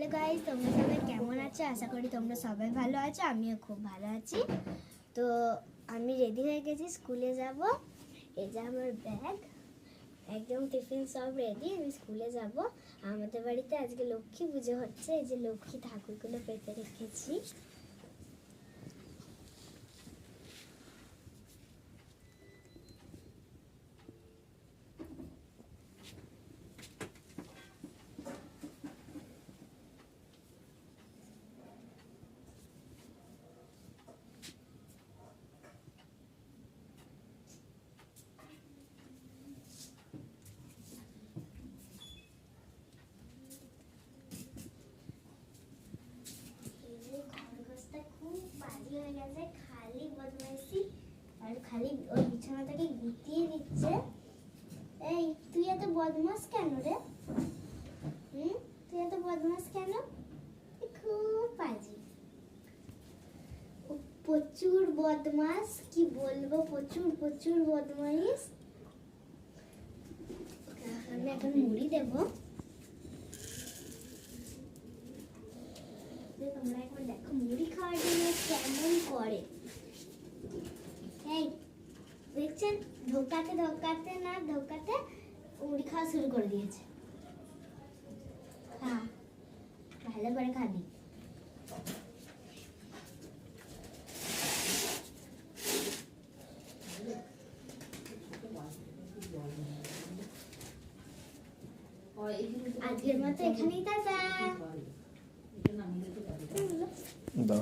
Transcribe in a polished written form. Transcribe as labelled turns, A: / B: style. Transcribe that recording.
A: Hello guys, তোমরা সবাই কেমন আছো? আশা করি তোমরা সবাই ভালো আছো। আমিও খুব ভালো আছি। তো আমি রেডি হয়ে গেছি, স্কুলে যাব। এই যে আমার ব্যাগ, একদম টিফিন সব রেডি। আমি স্কুলে যাব। আমাদের বাড়িতে আজকে লক্ষ্মী পুজো হচ্ছে। এই যে লক্ষ্মী ঠাকুরগুলো পেতে রেখেছি। খুব বাজে হয়ে গেছে, খালি বদমাইশি আর খালি ওই বিছানাটাকে গুটিয়ে দিচ্ছে। এই তুই এত বদমাস কেন রে? তুই এত বদমাস কেন? খুব বাজে, প্রচুর বদমাস, কি বলবো, প্রচুর প্রচুর বদমাইশ। আমি এখন মুড়ি দেবো। তোমরা এখন দেখো মুড়ি খাওয়ার জন্য কেমন করে। এই দেখছেন, ঢোকাতে ঢোকাতে না ঢোকাতে মুড়ি খাওয়া শুরু করে দিয়েছে। হ্যাঁ, ভালো করে খাবি। আজকের মতো এখানেই টাটা।